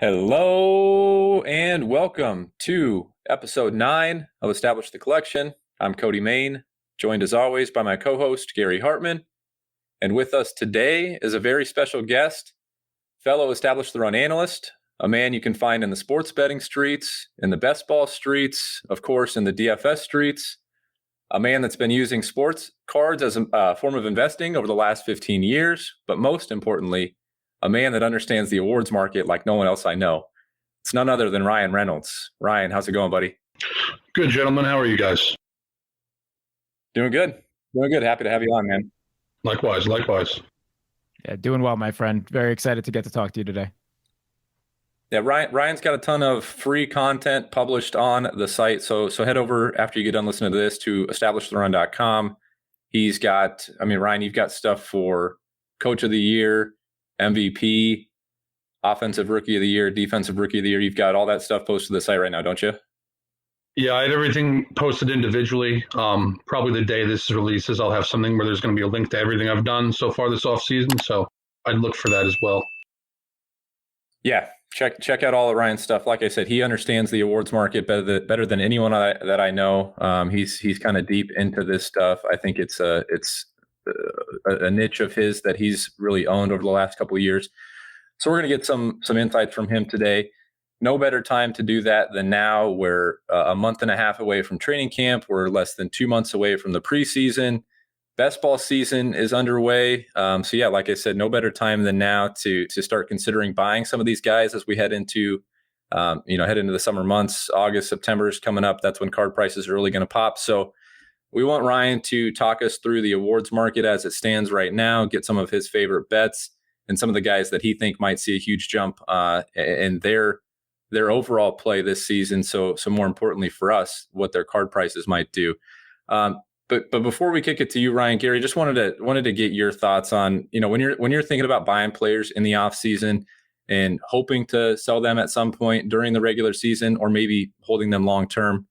Hello and welcome to episode 9 of Establish the Collection. I'm Cody Main, joined as always by my co-host Gary Hartman. And with us today is a very special guest, fellow Establish the Run analyst, a man you can find in the sports betting streets, in the best ball streets, of course, in the DFS streets, a man that's been using sports cards as a form of investing over the last 15 years, but most importantly, a man that understands the awards market like no one else I know. It's none other than Ryan Reynolds. Ryan, how's it going, buddy? Good, gentlemen. How are you guys? Doing good. Doing good. Happy to have you on, man. Likewise. Yeah, doing well, my friend. Very excited to get to talk to you today. Yeah, Ryan's got a ton of free content published on the site. So head over after you get done listening to this to establishtherun.com. He's got, Ryan, you've got stuff for Coach of the Year, MVP, Offensive Rookie of the Year, Defensive Rookie of the Year. You've got all that stuff posted to the site right now, don't you? Yeah, I had everything posted individually. Probably the day this releases, I'll have something where there's going to be a link to everything I've done so far this offseason. So I'd look for that as well. Yeah, check out all of Ryan's stuff. Like I said, he understands the awards market better than anyone that I know. He's kind of deep into this stuff. I think it's a niche of his that he's really owned over the last couple of years. So we're going to get some insights from him today. No better time to do that than now. We're a month and a half away from training camp. We're less than 2 months away from the preseason. Best ball season is underway. So yeah, like I said, no better time than now to start considering buying some of these guys as we head into the summer months. August, September is coming up. That's when card prices are really going to pop. So we want Ryan to talk us through the awards market as it stands right now, get some of his favorite bets and some of the guys that he think might see a huge jump in their overall play this season. So more importantly for us, what their card prices might do. But before we kick it to you, Ryan, Gary, just wanted to get your thoughts on, when you're thinking about buying players in the off season and hoping to sell them at some point during the regular season or maybe holding them long term.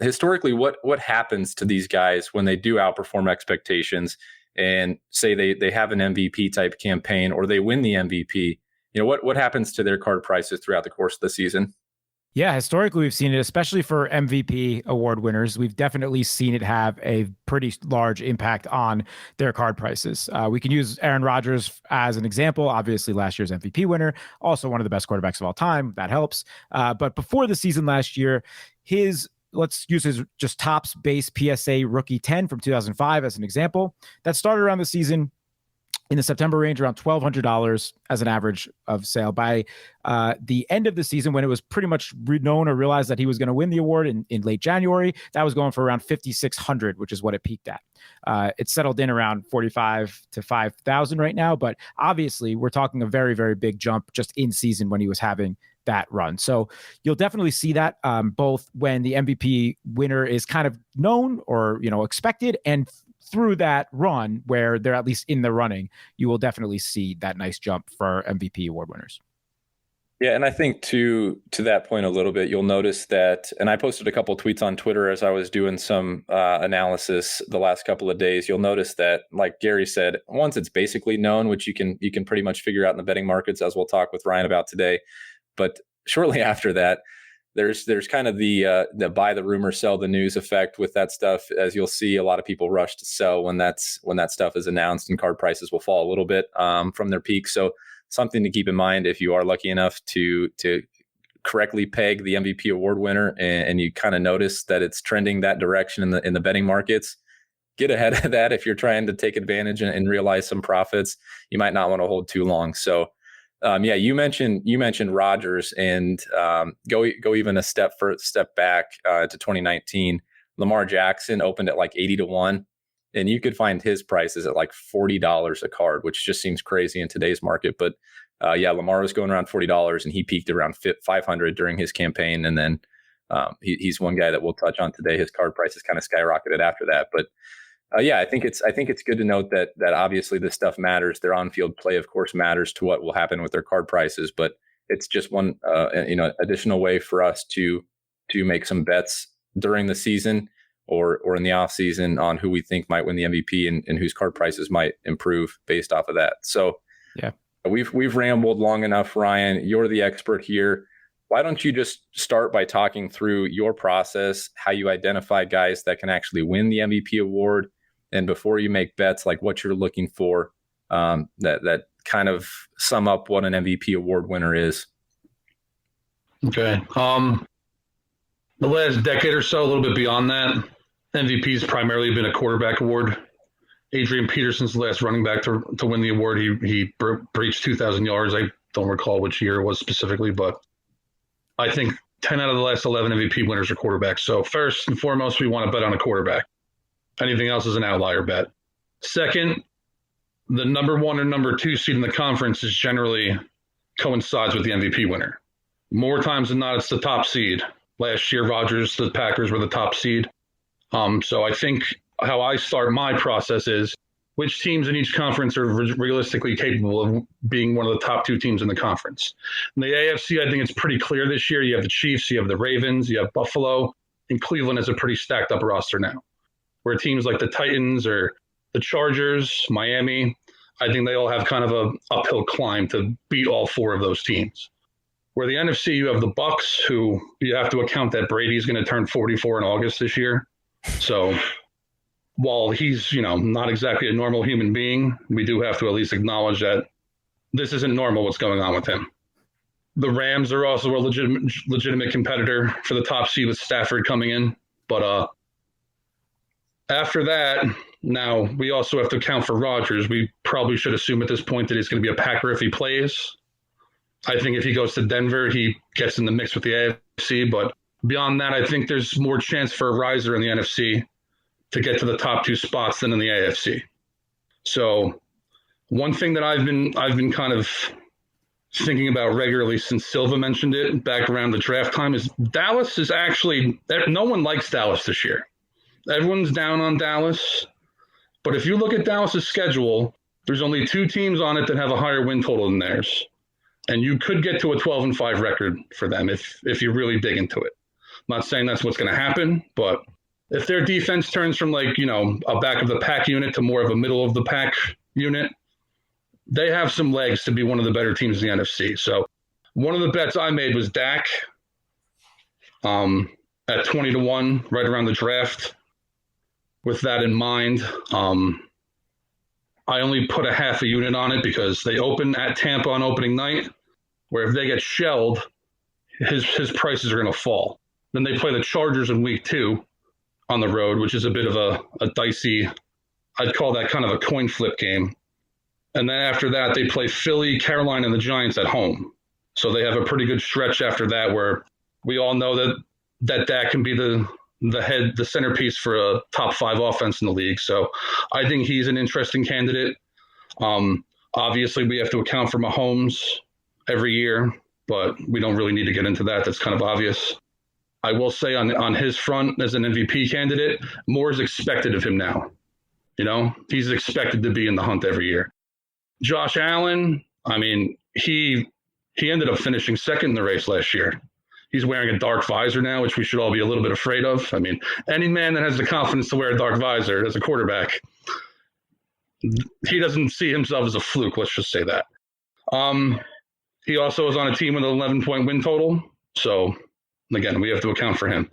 Historically, what happens to these guys when they do outperform expectations and say they have an MVP type campaign or they win the MVP? What happens to their card prices throughout the course of the season? Yeah, historically, we've seen it, especially for MVP award winners. We've definitely seen it have a pretty large impact on their card prices. We can use Aaron Rodgers as an example. Obviously, last year's MVP winner, also one of the best quarterbacks of all time. That helps. But before the season last year, let's use his just tops base PSA rookie 10 from 2005 as an example. That started around the season in the September range, around $1,200 as an average of sale. By the end of the season, when it was pretty much known or realized that he was going to win the award in late January, that was going for around $5,600, which is what it peaked at. It's settled in around $45,000 to $5,000 right now, but obviously we're talking a very, very big jump just in season when he was having that run. So you'll definitely see that both when the MVP winner is kind of known or expected, and through that run where they're at least in the running, you will definitely see that nice jump for MVP award winners. Yeah, and I think to that point a little bit, you'll notice that, and I posted a couple of tweets on Twitter as I was doing some analysis the last couple of days. You'll notice that, like Gary said, once it's basically known, which you can pretty much figure out in the betting markets, as we'll talk with Ryan about today. But shortly after that, there's kind of the buy the rumor, sell the news effect with that stuff. As you'll see, a lot of people rush to sell when that stuff is announced, and card prices will fall a little bit from their peak. So something to keep in mind if you are lucky enough to correctly peg the MVP award winner and you kind of notice that it's trending that direction in the betting markets. Get ahead of that if you're trying to take advantage and realize some profits. You might not want to hold too long. So you mentioned Rodgers, and go even a step back to 2019. Lamar Jackson opened at like 80 to 1, and you could find his prices at like $40 a card, which just seems crazy in today's market. But Lamar was going around $40, and he peaked around 500 during his campaign, and then he's one guy that we'll touch on today. His card prices kind of skyrocketed after that, but. I think it's good to note that obviously this stuff matters. Their on-field play, of course, matters to what will happen with their card prices. But it's just one additional way for us to make some bets during the season or in the off season on who we think might win the MVP and whose card prices might improve based off of that. So yeah, We've rambled long enough, Ryan. You're the expert here. Why don't you just start by talking through your process, how you identify guys that can actually win the MVP award, and before you make bets, like what you're looking for, that kind of sum up what an MVP award winner is. Okay. The last decade or so, a little bit beyond that, MVP's primarily been a quarterback award. Adrian Peterson's the last running back to win the award. He breached 2,000 yards. I don't recall which year it was specifically, but I think 10 out of the last 11 MVP winners are quarterbacks. So first and foremost, we want to bet on a quarterback. Anything else is an outlier bet. Second, the number 1 or number 2 seed in the conference is generally coincides with the MVP winner. More times than not, it's the top seed. Last year, the Packers were the top seed. So I think how I start my process is which teams in each conference are realistically capable of being one of the top 2 teams in the conference. In the AFC, I think it's pretty clear this year. You have the Chiefs, you have the Ravens, you have Buffalo, and Cleveland has a pretty stacked up roster now. Where teams like the Titans or the Chargers, Miami, I think they all have kind of a uphill climb to beat all 4 of those teams. Where the NFC, you have the Bucks, who you have to account that Brady's going to turn 44 in August this year. So while he's, not exactly a normal human being, we do have to at least acknowledge that this isn't normal what's going on with him. The Rams are also a legitimate competitor for the top seed with Stafford coming in. But after that, now we also have to account for Rodgers. We probably should assume at this point that he's going to be a Packer if he plays. I think if he goes to Denver, he gets in the mix with the AFC. But beyond that, I think there's more chance for a riser in the NFC to get to the top 2 spots than in the AFC. So one thing that I've been kind of thinking about regularly since Silva mentioned it back around the draft time is Dallas is actually – no one likes Dallas this year. Everyone's down on Dallas. But if you look at Dallas's schedule, there's only 2 teams on it that have a higher win total than theirs. And you could get to a 12-5 record for them if you really dig into it. I'm not saying that's what's going to happen, but if their defense turns from a back of the pack unit to more of a middle of the pack unit, they have some legs to be one of the better teams in the NFC. So one of the bets I made was Dak at 20-1 right around the draft. With that in mind, I only put a half a unit on it because they open at Tampa on opening night, where if they get shelled, his prices are going to fall. Then they play the Chargers in week 2 on the road, which is a bit of a dicey, I'd call that kind of a coin flip game. And then after that, they play Philly, Carolina, and the Giants at home. So they have a pretty good stretch after that where we all know that Dak can be the centerpiece for a top 5 offense in the league. So I think he's an interesting candidate. Obviously, we have to account for Mahomes every year, but we don't really need to get into that. That's kind of obvious. I will say on his front as an MVP candidate, more is expected of him now. He's expected to be in the hunt every year. Josh Allen, he ended up finishing second in the race last year. He's wearing a dark visor now, which we should all be a little bit afraid of. Any man that has the confidence to wear a dark visor as a quarterback, he doesn't see himself as a fluke. Let's just say that. He also is on a team with an 11-point win total. So, again, we have to account for him.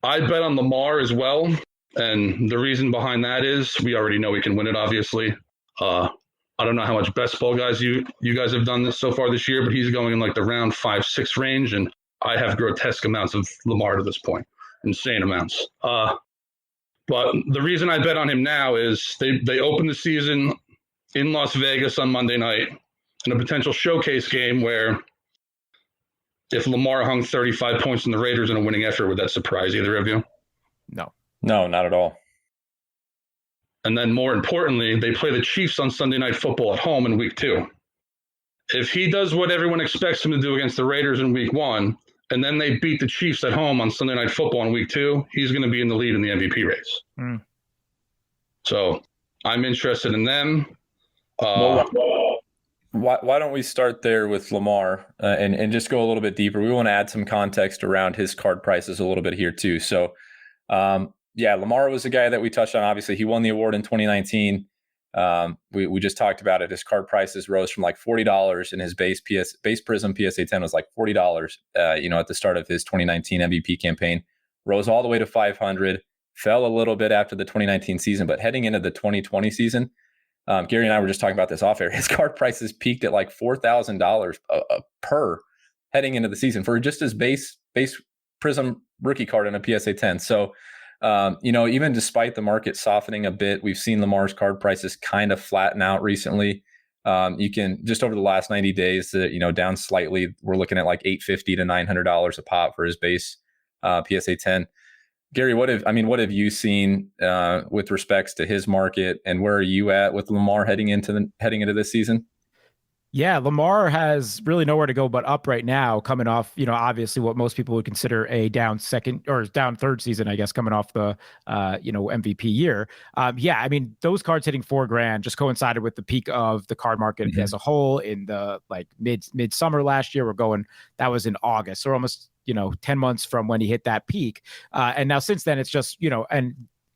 I bet on Lamar as well. And the reason behind that is we already know he can win it, obviously. I don't know how much best ball guys you guys have done this so far this year, but he's going in the round 5-6 range. And I have grotesque amounts of Lamar to this point, insane amounts. But the reason I bet on him now is they open the season in Las Vegas on Monday night in a potential showcase game where if Lamar hung 35 points in the Raiders in a winning effort, would that surprise either of you? No, not at all. And then more importantly, they play the Chiefs on Sunday Night Football at home in week 2. If he does what everyone expects him to do against the Raiders in week 1, and then they beat the Chiefs at home on Sunday Night Football in week 2, he's going to be in the lead in the MVP race. So I'm interested in them. Why don't we start there with Lamar and just go a little bit deeper? We want to add some context around his card prices a little bit here too. So, Lamar was a guy that we touched on. Obviously, he won the award in 2019. We just talked about it. His card prices rose from like $40 in his base Prism PSA 10 was like $40, at the start of his 2019 MVP campaign, rose all the way to 500, fell a little bit after the 2019 season, but heading into the 2020 season, Gary and I were just talking about this off air. His card prices peaked at like $4,000 per heading into the season for just his base Prism rookie card in a PSA 10. So, even despite the market softening a bit, we've seen Lamar's card prices kind of flatten out recently. You can just over the last 90 days, down slightly. We're looking at like $850 to $900 a pop for his base PSA 10. Gary, what have you seen with respects to his market, and where are you at with Lamar heading into this season? Yeah, Lamar has really nowhere to go but up right now, coming off, obviously what most people would consider a down second or down third season, I guess, coming off the, MVP year. Those cards hitting $4,000 just coincided with the peak of the card market as a whole in the like midsummer last year. That was in August. So almost, 10 months from when he hit that peak. And now since then, it's just, and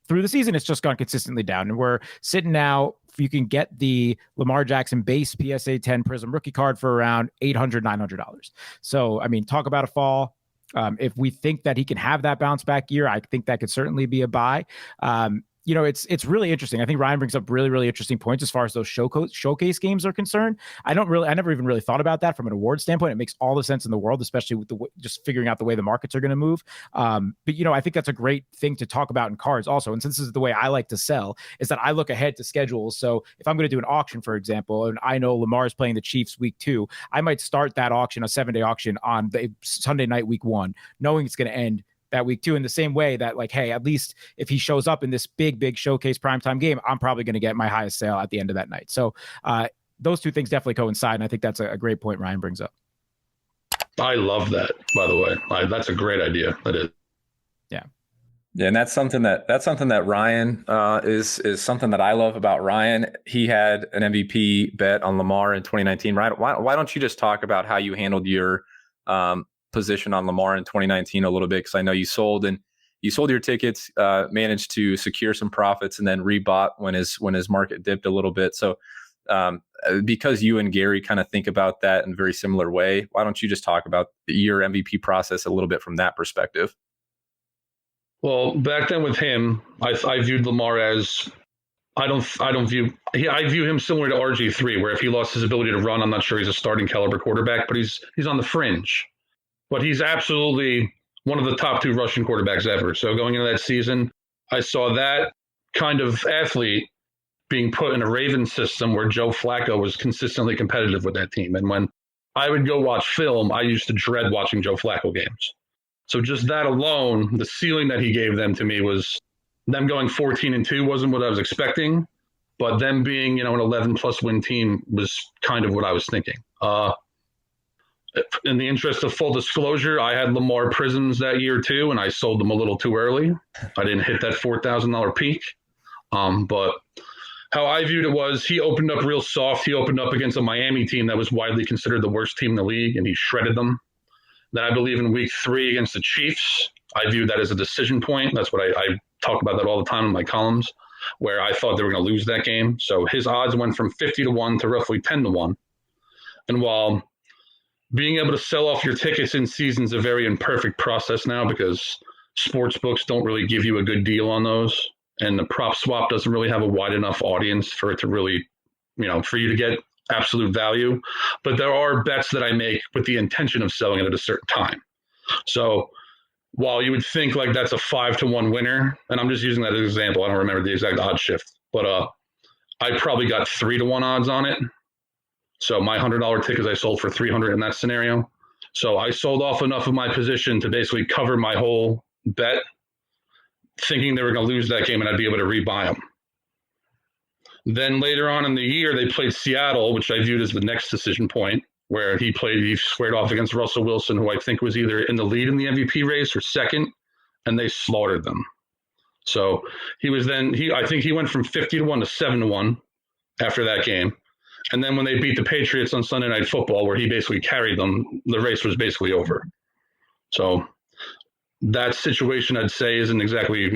through the season, it's just gone consistently down. And we're sitting now, you can get the Lamar Jackson base PSA 10 Prism rookie card for around $800, $900. So, talk about a fall. If we think that he can have that bounce back year, I think that could certainly be a buy. It's really interesting. I think Ryan brings up really, really interesting points as far as those showcase games are concerned. I never even really thought about that from an award standpoint. It makes all the sense in the world, especially with just figuring out the way the markets are going to move. I think that's a great thing to talk about in cards also. And since this is the way I like to sell, is that I look ahead to schedules. So if I'm going to do an auction, for example, and I know Lamar is playing the Chiefs week 2, I might start that auction, a 7-day auction, on the Sunday night week 1, knowing it's going to end that week 2, in the same way that, like, hey, at least if he shows up in this big showcase primetime game, I'm probably going to get my highest sale at the end of that night. So those two things definitely coincide, and I think that's a great point Ryan brings up. I love that, by the way. That's a great idea. That is. Yeah, and that's something that Ryan is something that I love about Ryan. He had an MVP bet on Lamar in 2019. Ryan, why don't you just talk about how you handled your position on Lamar in 2019 a little bit, because I know you sold your tickets, managed to secure some profits, and then rebought when his market dipped a little bit. So because you and Gary kind of think about that in a very similar way, why don't you just talk about your MVP process a little bit from that perspective? Well, back then with him, I viewed Lamar as I view him similar to RG3, where if he lost his ability to run, I'm not sure he's a starting caliber quarterback, but he's on the fringe. But he's absolutely one of the top 2 rushing quarterbacks ever. So going into that season, I saw that kind of athlete being put in a Ravens system where Joe Flacco was consistently competitive with that team. And when I would go watch film, I used to dread watching Joe Flacco games. So just that alone, the ceiling that he gave them to me was them going 14-2 wasn't what I was expecting, but them being, an 11+ win team was kind of what I was thinking. In the interest of full disclosure, I had Lamar Prisms that year too, and I sold them a little too early. I didn't hit that $4,000 peak. But how I viewed it was he opened up real soft. He opened up against a Miami team that was widely considered the worst team in the league, and he shredded them. Then I believe in week 3 against the Chiefs, I viewed that as a decision point. That's what I talk about that all the time in my columns, where I thought they were going to lose that game. So his odds went from 50-1 to roughly 10-1. And while being able to sell off your tickets in season is a very imperfect process now, because sports books don't really give you a good deal on those, and the prop swap doesn't really have a wide enough audience for it to really, for you to get absolute value. But there are bets that I make with the intention of selling it at a certain time. So while you would think like that's a 5-1 winner, and I'm just using that as an example, I don't remember the exact odd shift, but I probably got 3-1 odds on it. So my $100 tickets I sold for $300 in that scenario. So I sold off enough of my position to basically cover my whole bet, thinking they were going to lose that game and I'd be able to rebuy them. Then later on in the year, they played Seattle, which I viewed as the next decision point, where he squared off against Russell Wilson, who I think was either in the lead in the MVP race or second, and they slaughtered them. So I think he went from 50-1 to 7-1 after that game. And then when they beat the Patriots on Sunday Night Football, where he basically carried them, the race was basically over. So that situation, I'd say, isn't exactly,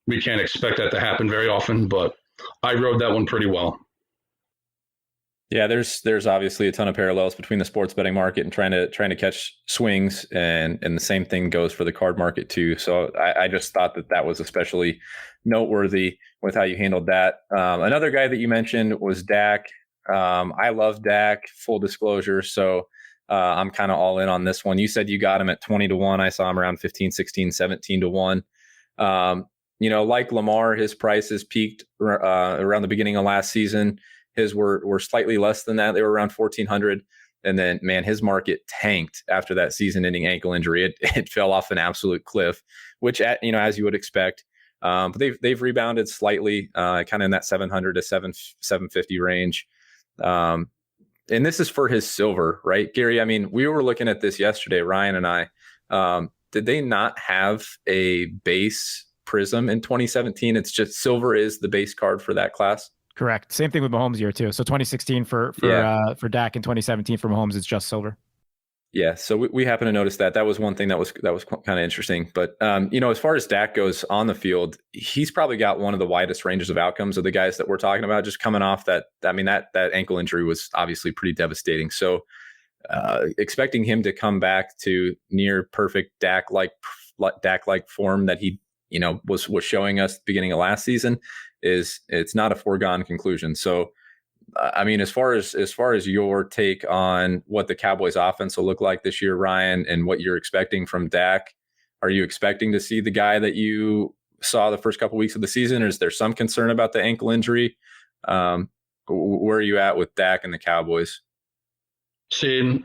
we can't expect that to happen very often, but I rode that one pretty well. Yeah, there's obviously a ton of parallels between the sports betting market and trying to catch swings, and the same thing goes for the card market too. So I just thought that was especially noteworthy with how you handled that. Another guy that you mentioned was Dak. I love Dak, full disclosure. So I'm kind of all in on this one. You said you got him at 20-1. I saw him around 15, 16, 17-1. Like Lamar, his prices peaked around the beginning of last season. His were slightly less than that. They were around 1,400. And then, man, his market tanked after that season-ending ankle injury. It fell off an absolute cliff, which, as you would expect. But they've rebounded slightly, kind of in that 700 to 750 range. And this is for his silver, right, Gary? I mean, we were looking at this yesterday, Ryan and I. Did they not have a base Prism in 2017? It's just silver is the base card for that class. Correct. Same thing with Mahomes' year too. So 2016 for Dak, and 2017 for Mahomes, it's just silver. Yeah, so we happen to notice that. That was one thing that was kind of interesting. But as far as Dak goes on the field, he's probably got one of the widest ranges of outcomes of the guys that we're talking about. Just coming off that, I mean, that ankle injury was obviously pretty devastating. So expecting him to come back to near perfect Dak-like form that he was showing us at the beginning of last season it's not a foregone conclusion. So I mean, as far as your take on what the Cowboys offense will look like this year, Ryan, and what you're expecting from Dak, are you expecting to see the guy that you saw the first couple of weeks of the season, or is there some concern about the ankle injury? Where are you at with Dak and the Cowboys? See,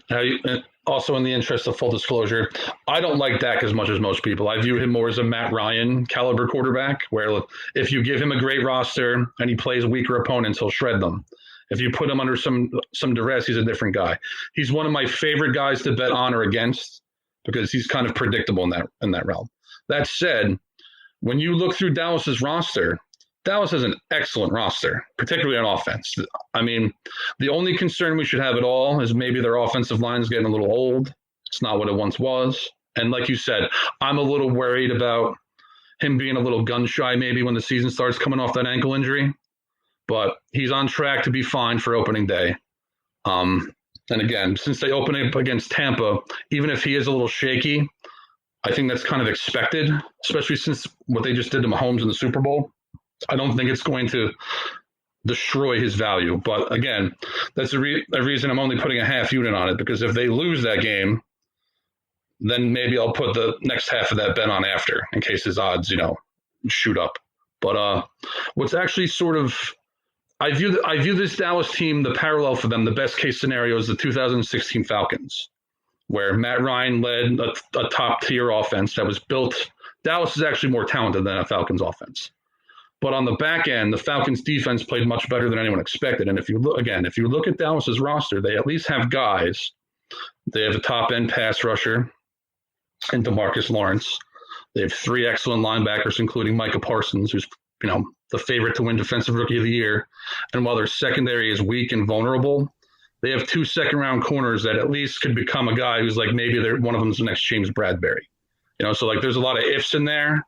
also in the interest of full disclosure, I don't like Dak as much as most people. I view him more as a Matt Ryan caliber quarterback, where if you give him a great roster and he plays weaker opponents, he'll shred them. If you put him under some duress, he's a different guy. He's one of my favorite guys to bet on or against because he's kind of predictable in that realm. That said, when you look through Dallas's roster, Dallas has an excellent roster, particularly on offense. I mean, the only concern we should have at all is maybe their offensive line is getting a little old. It's not what it once was. And like you said, I'm a little worried about him being a little gun shy maybe when the season starts coming off that ankle injury. But he's on track to be fine for opening day. And again, since they open up against Tampa, even if he is a little shaky, I think that's kind of expected, especially since what they just did to Mahomes in the Super Bowl. I don't think it's going to destroy his value. But again, that's a reason I'm only putting a half unit on it, because if they lose that game, then maybe I'll put the next half of that bet on after in case his odds, shoot up. But what's actually sort of, I view this Dallas team, the parallel for them, the best case scenario is the 2016 Falcons, where Matt Ryan led a top tier offense that was built. Dallas is actually more talented than a Falcons offense. But on the back end, the Falcons defense played much better than anyone expected. And if you look at Dallas's roster, they at least have guys. They have a top end pass rusher in DeMarcus Lawrence. They have 3 excellent linebackers, including Micah Parsons, who's the favorite to win Defensive Rookie of the Year. And while their secondary is weak and vulnerable, they have 2 second-round corners that at least could become a guy who's like maybe one of them's the next James Bradbury. So like there's a lot of ifs in there.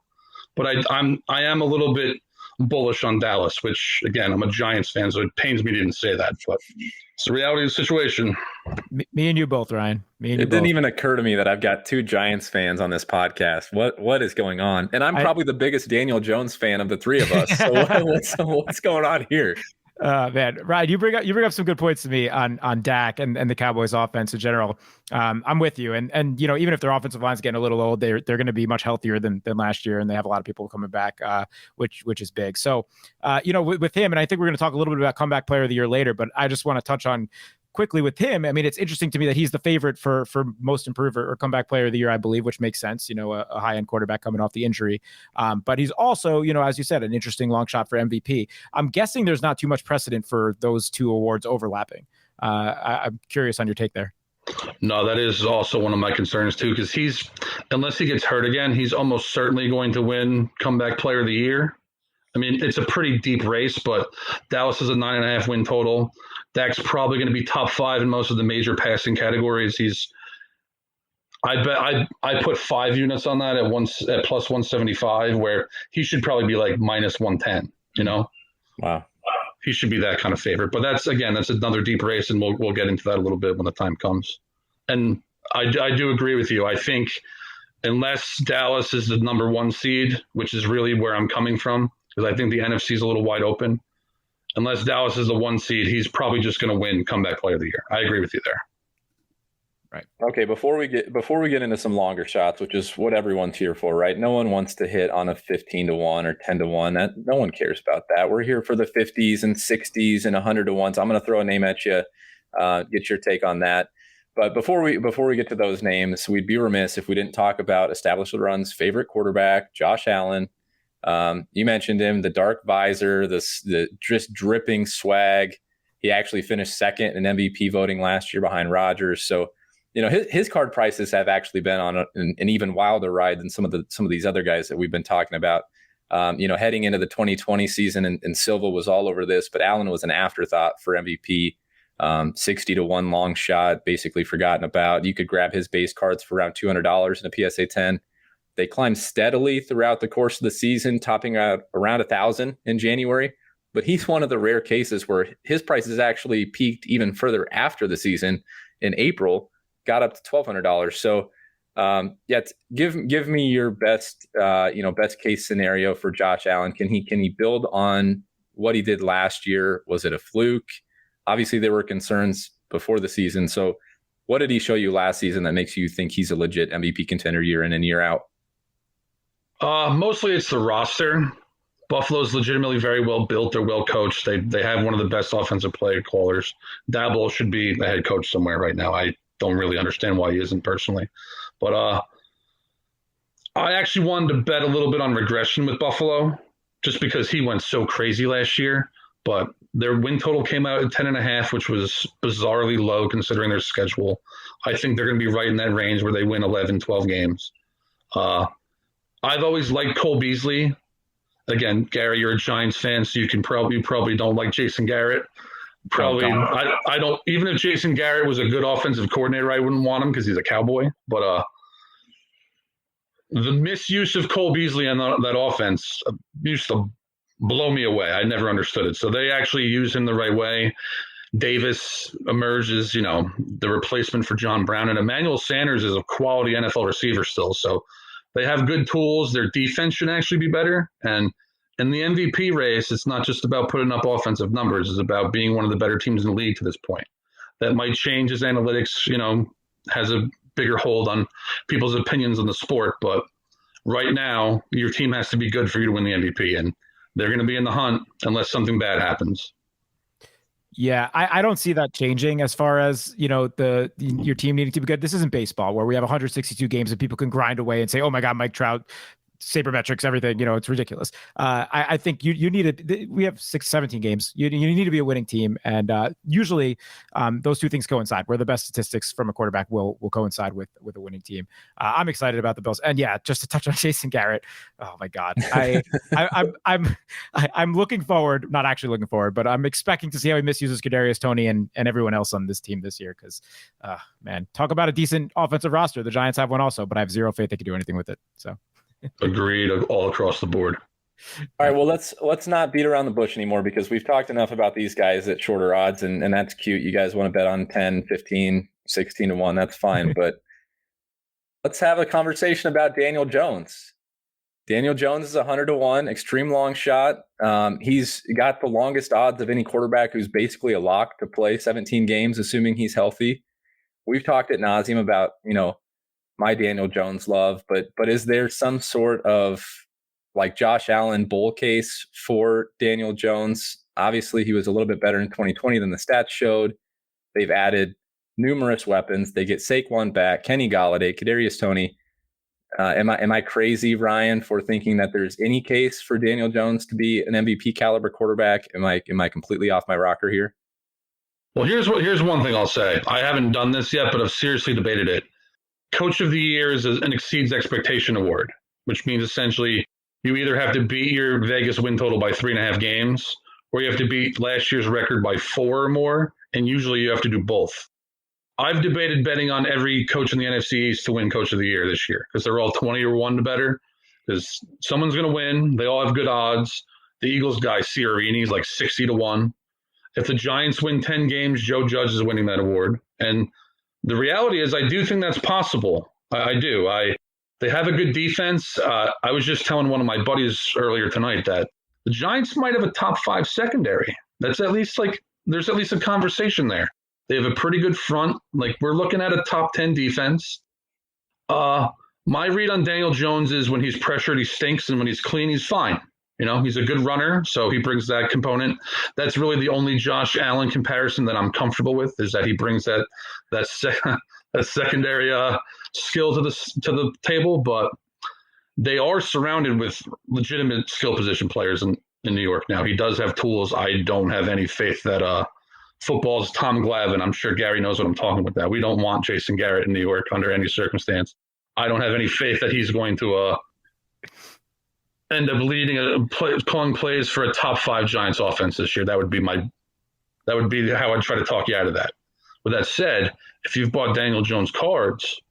But I am a little bit bullish on Dallas, which again, I'm a Giants fan, so it pains me to even say that, but it's the reality of the situation. Me and you both, Ryan. It didn't even occur to me that I've got 2 Giants fans on this podcast. What is going on? And I'm probably the biggest Daniel Jones fan of the 3 of us. So what's going on here? Man, Ryan, you bring up some good points to me on Dak and the Cowboys offense in general. I'm with you, and even if their offensive line's getting a little old, they're going to be much healthier than last year, and they have a lot of people coming back, which is big. So with him, and I think we're going to talk a little bit about comeback player of the year later, but I just want to touch on quickly with him. I mean, it's interesting to me that he's the favorite for most improved or comeback player of the year, I believe, which makes sense, a high-end quarterback coming off the injury. But he's also, as you said, an interesting long shot for MVP. I'm guessing there's not too much precedent for those 2 awards overlapping. I'm curious on your take there. No, that is also one of my concerns too, because unless he gets hurt again, he's almost certainly going to win comeback player of the year. I mean, it's a pretty deep race, but Dallas is a 9.5 win total. Dak's probably going to be top 5 in most of the major passing categories. I bet I put 5 units on that at plus 175, where he should probably be like minus 110. Wow. He should be that kind of favorite. But that's another deep race, and we'll get into that a little bit when the time comes. And I do agree with you. I think unless Dallas is the number 1 seed, which is really where I'm coming from, because I think the NFC is a little wide open. Unless Dallas is the 1 seed, he's probably just going to win comeback player of the year. I agree with you there. Right. Okay, before we get into some longer shots, which is what everyone's here for, right? No one wants to hit on a 15-1 or 10-1. That no one cares about that. We're here for the 50s and 60s and 100-1s. I'm going to throw a name at you, get your take on that. But before we get to those names, we'd be remiss if we didn't talk about Established Run's favorite quarterback, Josh Allen. You mentioned him, the dark visor, the just dripping swag. He actually finished second in MVP voting last year behind Rodgers. So, his card prices have actually been on an even wilder ride than some of these other guys that we've been talking about. Heading into the 2020 season, and Silva was all over this, but Allen was an afterthought for MVP. 60-1 long shot, basically forgotten about. You could grab his base cards for around $200 in a PSA 10. They climbed steadily throughout the course of the season, topping out around $1,000 in January. But he's one of the rare cases where his prices actually peaked even further after the season in April, got up to $1,200. So, give me your best case scenario for Josh Allen. Can he build on what he did last year? Was it a fluke? Obviously, there were concerns before the season. So, what did he show you last season that makes you think he's a legit MVP contender year in and year out? Mostly it's the roster. Buffalo's legitimately very well built. They're well coached. They have one of the best offensive play callers. Dabble should be the head coach somewhere right now. I don't really understand why he isn't personally. But I actually wanted to bet a little bit on regression with Buffalo just because he went so crazy last year. But their win total came out at 10.5, which was bizarrely low considering their schedule. I think they're going to be right in that range where they win 11, 12 games. I've always liked Cole Beasley. Again, Gary, you're a Giants fan, so you probably don't like Jason Garrett. Probably, I don't. Even if Jason Garrett was a good offensive coordinator, I wouldn't want him because he's a Cowboy. But the misuse of Cole Beasley on that offense used to blow me away. I never understood it. So they actually use him the right way. Davis emerges, the replacement for John Brown, and Emmanuel Sanders is a quality NFL receiver still. So they have good tools. Their defense should actually be better. And in the MVP race, it's not just about putting up offensive numbers. It's about being one of the better teams in the league to this point. That might change as analytics, has a bigger hold on people's opinions on the sport. But right now, your team has to be good for you to win the MVP. And they're going to be in the hunt unless something bad happens. Yeah, I don't see that changing as far as, your team needing to be good. This isn't baseball where we have 162 games and people can grind away and say, oh my God, Mike Trout, sabermetrics, everything, it's ridiculous. I think you need to, we have 17 games. You need to be a winning team. And usually those two things coincide, where the best statistics from a quarterback will coincide with a winning team. I'm excited about the Bills. And yeah, just to touch on Jason Garrett. Oh my God. I'm looking forward, not actually looking forward, but I'm expecting to see how he misuses Kadarius Toney and everyone else on this team this year. Cause man, talk about a decent offensive roster. The Giants have one also, but I have zero faith they can do anything with it. So. Agreed, all across the board. All right, well, let's not beat around the bush anymore because we've talked enough about these guys at shorter odds, and that's cute. You guys want to bet on 10, 15, 16-1, that's fine. But let's have a conversation about Daniel Jones. Daniel Jones is 100-1, extreme long shot. He's got the longest odds of any quarterback who's basically a lock to play 17 games, assuming he's healthy. We've talked at nauseum about, my Daniel Jones love, but is there some sort of like Josh Allen bull case for Daniel Jones? Obviously, he was a little bit better in 2020 than the stats showed. They've added numerous weapons. They get Saquon back, Kenny Golladay, Kadarius Toney. Am I crazy, Ryan, for thinking that there's any case for Daniel Jones to be an MVP caliber quarterback? Am I completely off my rocker here? Well, here's one thing I'll say. I haven't done this yet, but I've seriously debated it. Coach of the Year is an exceeds expectation award, which means essentially you either have to beat your Vegas win total by 3.5 games, or you have to beat last year's record by 4 or more, and usually you have to do both. I've debated betting on every coach in the NFC East to win Coach of the Year this year because they're all 20-1 to better, because someone's going to win. They all have good odds. The Eagles guy, Ciarini, is like 60-1. If the Giants win 10 games, Joe Judge is winning that award. And the reality is, I do think that's possible. I do. They have a good defense. I was just telling one of my buddies earlier tonight that the Giants might have a top 5 secondary. That's at least there's at least a conversation there. They have a pretty good front. Like, we're looking at a top 10 defense. My read on Daniel Jones is when he's pressured, he stinks, and when he's clean, he's fine. He's a good runner, so he brings that component. That's really the only Josh Allen comparison that I'm comfortable with, is that he brings that secondary skill to the table. But they are surrounded with legitimate skill position players in New York now. He does have tools. I don't have any faith that football's Tom Glavine. I'm sure Gary knows what I'm talking about. That we don't want Jason Garrett in New York under any circumstance. I don't have any faith that he's going to end up calling plays for a top 5 Giants offense this year. That would be how I'd try to talk you out of that. With that said, if you've bought Daniel Jones cards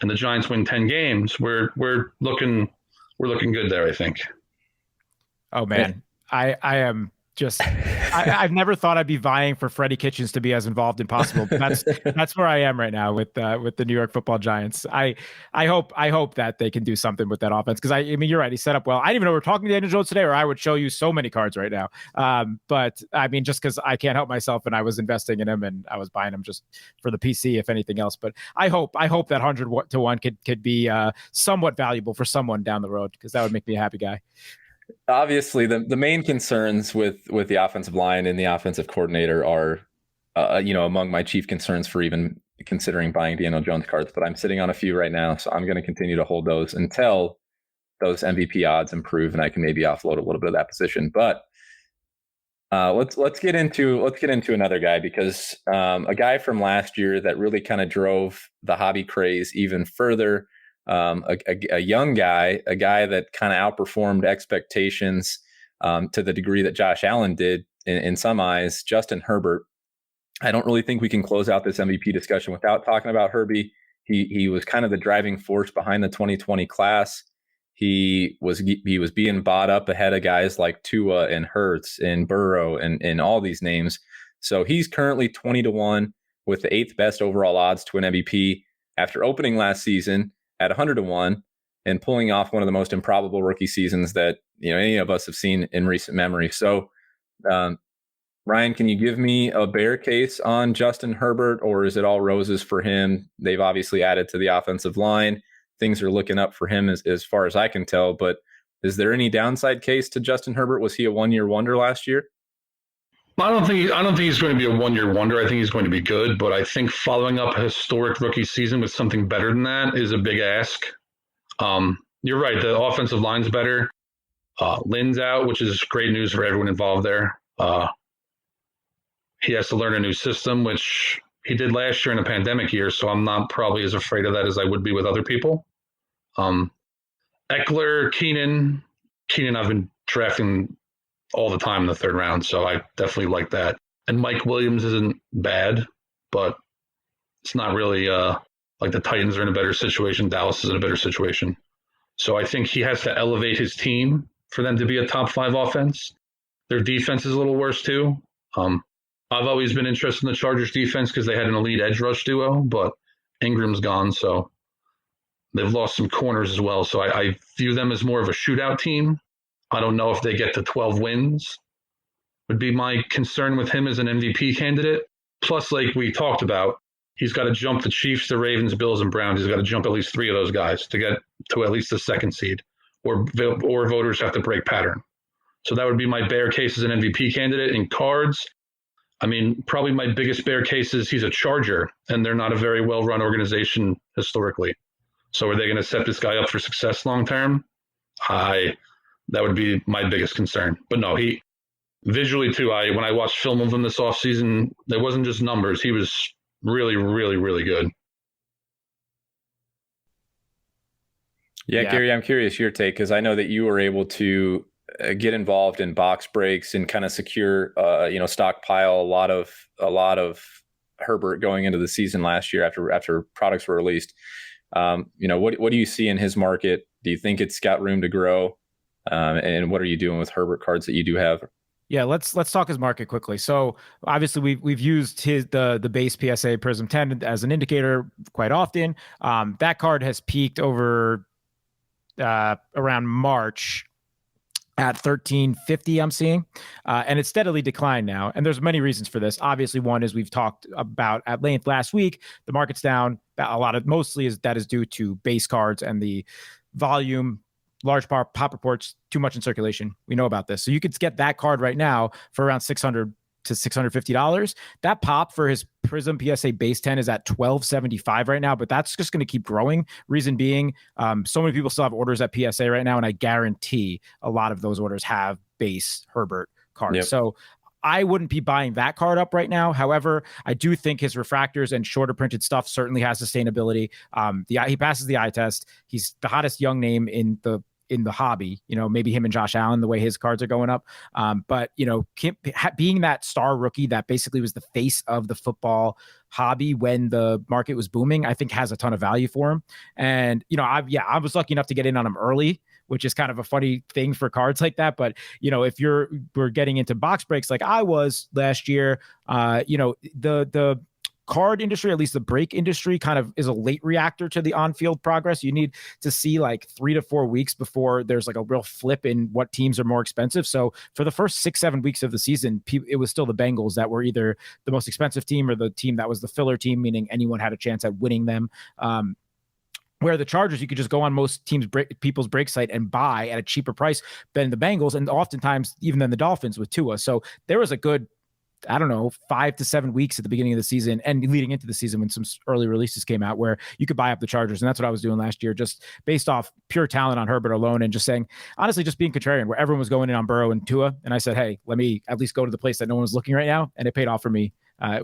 and the Giants win 10 games, we're looking good there, I think. Oh man, I am just I've never thought I'd be vying for Freddie Kitchens to be as involved as possible, but that's where I am right now with the New York Football Giants. I hope that they can do something with that offense, because I mean, you're right, he set up well. I didn't even know we're talking to Daniel Jones today, or I would show you so many cards right now. But I mean, just because I can't help myself, and I was investing in him and I was buying him just for the PC, if anything else. But I hope that 100-1 could be somewhat valuable for someone down the road, because that would make me a happy guy. Obviously, the main concerns with the offensive line and the offensive coordinator are, among my chief concerns for even considering buying Daniel Jones cards. But I'm sitting on a few right now, so I'm going to continue to hold those until those MVP odds improve, and I can maybe offload a little bit of that position. But let's get into another guy, because a guy from last year that really kind of drove the hobby craze even further. A young guy, a guy that kind of outperformed expectations to the degree that Josh Allen did in some eyes, Justin Herbert. I don't really think we can close out this MVP discussion without talking about Herbie. He was kind of the driving force behind the 2020 class. He was being bought up ahead of guys like Tua and Hurts and Burrow and all these names. So he's currently 20-1 with the 8th best overall odds to an MVP after opening last season at 100-1 and pulling off one of the most improbable rookie seasons that any of us have seen in recent memory. So, Ryan, can you give me a bear case on Justin Herbert, or is it all roses for him? They've obviously added to the offensive line. Things are looking up for him as far as I can tell. But is there any downside case to Justin Herbert? Was he a one-year wonder last year? I don't think he's going to be a one-year wonder. I think he's going to be good, but I think following up a historic rookie season with something better than that is a big ask. You're right. The offensive line's better. Lynn's out, which is great news for everyone involved there. He has to learn a new system, which he did last year in a pandemic year, so I'm not probably as afraid of that as I would be with other people. Eckler, Keenan, I've been drafting all the time in the 3rd round, so I definitely like that. And Mike Williams isn't bad, but it's not really like the Titans are in a better situation. Dallas is in a better situation. So I think he has to elevate his team for them to be a top 5 offense. Their defense is a little worse too. I've always been interested in the Chargers defense because they had an elite edge rush duo, but Ingram's gone, so they've lost some corners as well. So I view them as more of a shootout team. I don't know if they get to 12 wins, would be my concern with him as an MVP candidate. Plus, like we talked about, he's got to jump the Chiefs, the Ravens, Bills, and Browns. He's got to jump at least 3 of those guys to get to at least the 2nd seed, or voters have to break pattern. So that would be my bear case as an MVP candidate. In cards, I mean, probably my biggest bear case is he's a Charger, and they're not a very well-run organization historically. So are they going to set this guy up for success long-term? That would be my biggest concern. But no, he visually too, when I watched film of him this offseason, it wasn't just numbers. He was really, really, really good. Yeah, Gary, I'm curious your take, because I know that you were able to get involved in box breaks and kind of secure, stockpile a lot of Herbert going into the season last year after products were released. What do you see in his market? Do you think it's got room to grow? And what are you doing with Herbert cards that you do have? Yeah, let's talk his market quickly. So obviously we've used the base PSA Prism 10 as an indicator quite often. That card has peaked over around March at 1350. I'm seeing, and it's steadily declined now. And there's many reasons for this. Obviously, one is we've talked about at length last week. The market's down. Mostly is due to base cards and the volume. Large pop reports, too much in circulation. We know about this. So you could get that card right now for around $600 to $650. That pop for his Prism PSA base 10 is at $1275 right now, but that's just going to keep growing. Reason being, so many people still have orders at PSA right now, and I guarantee a lot of those orders have base Herbert cards. Yep. So I wouldn't be buying that card up right now. However, I do think his refractors and shorter printed stuff certainly has sustainability. He passes the eye test. He's the hottest young name in the hobby, maybe him and Josh Allen, the way his cards are going up. But, being that star rookie that basically was the face of the football hobby when the market was booming, I think has a ton of value for him. And, I was lucky enough to get in on him early, which is kind of a funny thing for cards like that. But, if we're getting into box breaks like I was last year, the card industry, at least the break industry, kind of is a late reactor to the on-field progress. You need to see like 3 to 4 weeks before there's like a real flip in what teams are more expensive. So for the first 6-7 weeks of the season, it was still the Bengals that were either the most expensive team or the team that was the filler team, meaning anyone had a chance at winning them. Where the Chargers, you could just go on most people's break site and buy at a cheaper price than the Bengals, and oftentimes even than the Dolphins with Tua. So there was a good, 5 to 7 weeks at the beginning of the season and leading into the season when some early releases came out where you could buy up the Chargers. And that's what I was doing last year, just based off pure talent on Herbert alone and just saying, honestly, just being contrarian, where everyone was going in on Burrow and Tua. And I said, hey, let me at least go to the place that no one was looking right now. And it paid off for me,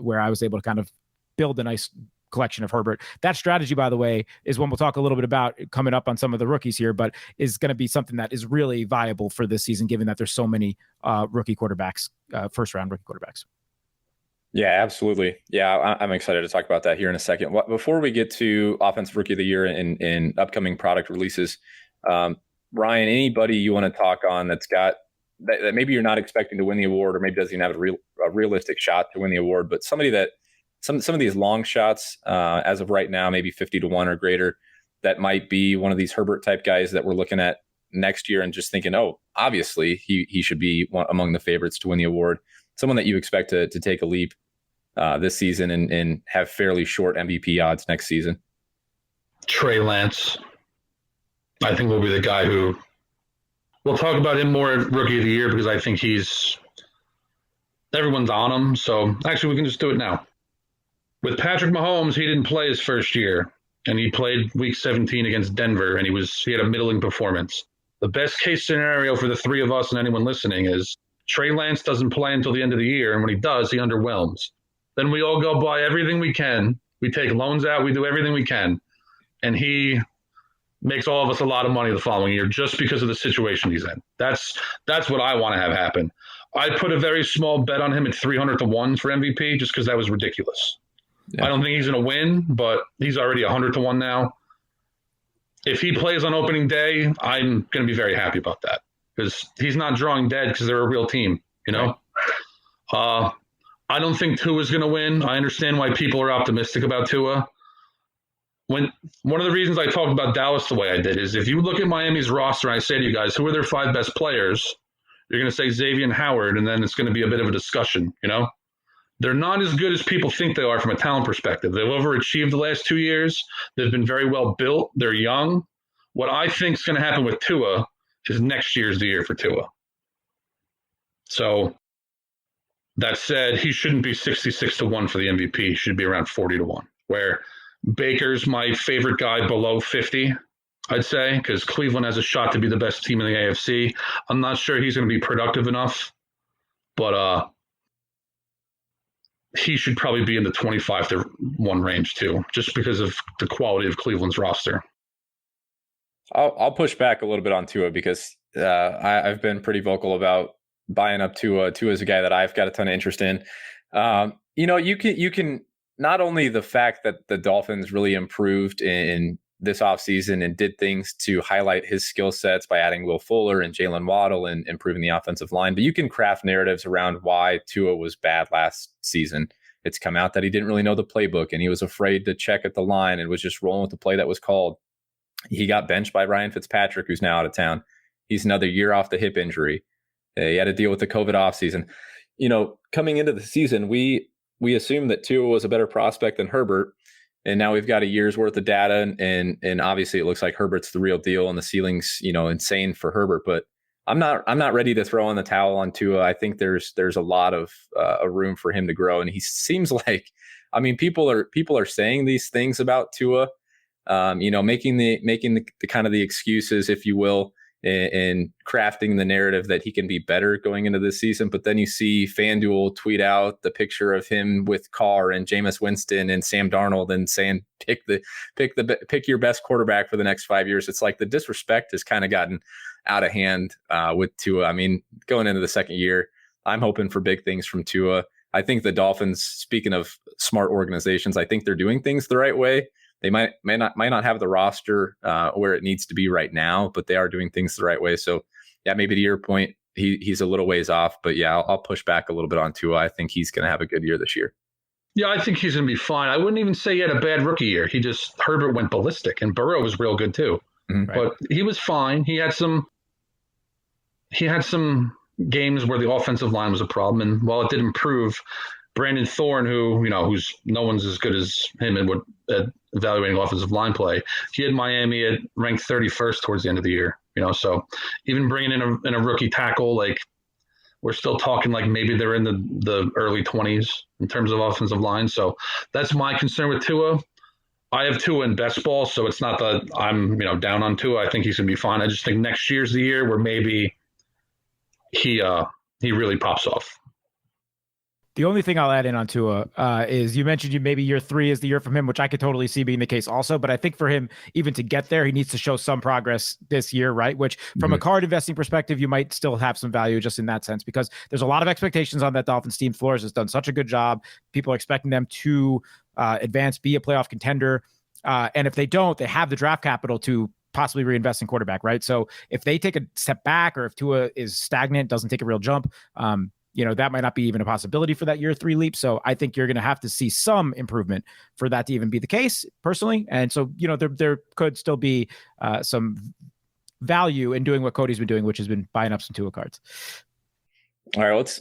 where I was able to kind of build a nice collection of Herbert. That strategy, by the way, is one we'll talk a little bit about coming up on some of the rookies here, but is going to be something that is really viable for this season, given that there's so many rookie quarterbacks, first round rookie quarterbacks. Yeah, absolutely. Yeah, I'm excited to talk about that here in a second. Before we get to Offensive Rookie of the Year and upcoming product releases, Ryan, anybody you want to talk on that maybe you're not expecting to win the award, or maybe doesn't even have a realistic shot to win the award, but somebody that some of these long shots as of right now, maybe 50-1 or greater, that might be one of these Herbert type guys that we're looking at next year and just thinking, oh, obviously he should be among the favorites to win the award. Someone that you expect to take a leap this season and have fairly short MVP odds next season. Trey Lance, I think, will be the guy who we'll talk about him more at Rookie of the Year, because I think everyone's on him. So actually, we can just do it now. With Patrick Mahomes, he didn't play his first year, and he played Week 17 against Denver, and he had a middling performance. The best case scenario for the three of us and anyone listening is Trey Lance doesn't play until the end of the year, and when he does, he underwhelms. Then we all go buy everything we can. We take loans out. We do everything we can. And he makes all of us a lot of money the following year just because of the situation he's in. That's what I want to have happen. I put a very small bet on him at 300-1 for MVP just because that was ridiculous. Yeah. I don't think he's going to win, but he's already 100-1 now. If he plays on opening day, I'm going to be very happy about that, because he's not drawing dead because they're a real team, Right. I don't think Tua's going to win. I understand why people are optimistic about Tua. One of the reasons I talked about Dallas the way I did is if you look at Miami's roster and I say to you guys, who are their 5 best players, you're going to say Xavier and Howard, and then it's going to be a bit of a discussion, They're not as good as people think they are from a talent perspective. They've overachieved the last 2 years. They've been very well built. They're young. What I think is going to happen with Tua is next year's the year for Tua. So that said, he shouldn't be 66-1 for the MVP. He should be around 40-1, where Baker's my favorite guy below 50, I'd say, because Cleveland has a shot to be the best team in the AFC. I'm not sure he's going to be productive enough, but he should probably be in the 25-1 range too, just because of the quality of Cleveland's roster. I'll push back a little bit on Tua, because I've been pretty vocal about buying up Tua. Tua is a guy that I've got a ton of interest in. You can not only the fact that the Dolphins really improved in this offseason and did things to highlight his skill sets by adding Will Fuller and Jalen Waddle and improving the offensive line. But you can craft narratives around why Tua was bad last season. It's come out that he didn't really know the playbook and he was afraid to check at the line and was just rolling with the play that was called. He got benched by Ryan Fitzpatrick, who's now out of town. He's another year off the hip injury. He had to deal with the COVID offseason. Coming into the season, we assumed that Tua was a better prospect than Herbert. And now we've got a year's worth of data, and obviously it looks like Herbert's the real deal, and the ceiling's insane for Herbert. But I'm not ready to throw in the towel on Tua. I think there's a lot of room for him to grow, and he seems like, people are saying these things about Tua, making the kind of the excuses, if you will, and crafting the narrative that he can be better going into this season. But then you see FanDuel tweet out the picture of him with Carr and Jameis Winston and Sam Darnold and saying, pick your best quarterback for the next 5 years. It's like the disrespect has kind of gotten out of hand with Tua. Going into the second year, I'm hoping for big things from Tua. I think the Dolphins, speaking of smart organizations, I think they're doing things the right way. They might not have the roster where it needs to be right now, but they are doing things the right way. So, yeah, maybe to your point, he's a little ways off. But, yeah, I'll push back a little bit on Tua. I think he's going to have a good year this year. Yeah, I think he's going to be fine. I wouldn't even say he had a bad rookie year. Herbert went ballistic, and Burrow was real good too. Mm-hmm. But he was fine. He had some games where the offensive line was a problem, and while it did improve, Brandon Thorne, who's no one's as good as him at evaluating offensive line play, he had Miami at ranked 31st towards the end of the year. So even bringing in a rookie tackle, like, we're still talking like maybe they're in the early 20s in terms of offensive line. So that's my concern with Tua. I have Tua in best ball, so it's not that I'm down on Tua. I think he's gonna be fine. I just think next year's the year where maybe he really pops off. The only thing I'll add in on Tua is you mentioned maybe year 3 is the year from him, which I could totally see being the case also. But I think for him, even to get there, he needs to show some progress this year, right? Which from a card investing perspective, you might still have some value just in that sense, because there's a lot of expectations on that Dolphins team. Flores has done such a good job. People are expecting them to advance, be a playoff contender. And if they don't, they have the draft capital to possibly reinvest in quarterback, right? So if they take a step back, or if Tua is stagnant, doesn't take a real jump, that might not be even a possibility for that year 3 leap. So I think you're going to have to see some improvement for that to even be the case, personally. And so, there could still be some value in doing what Cody's been doing, which has been buying up some Tua cards. All right,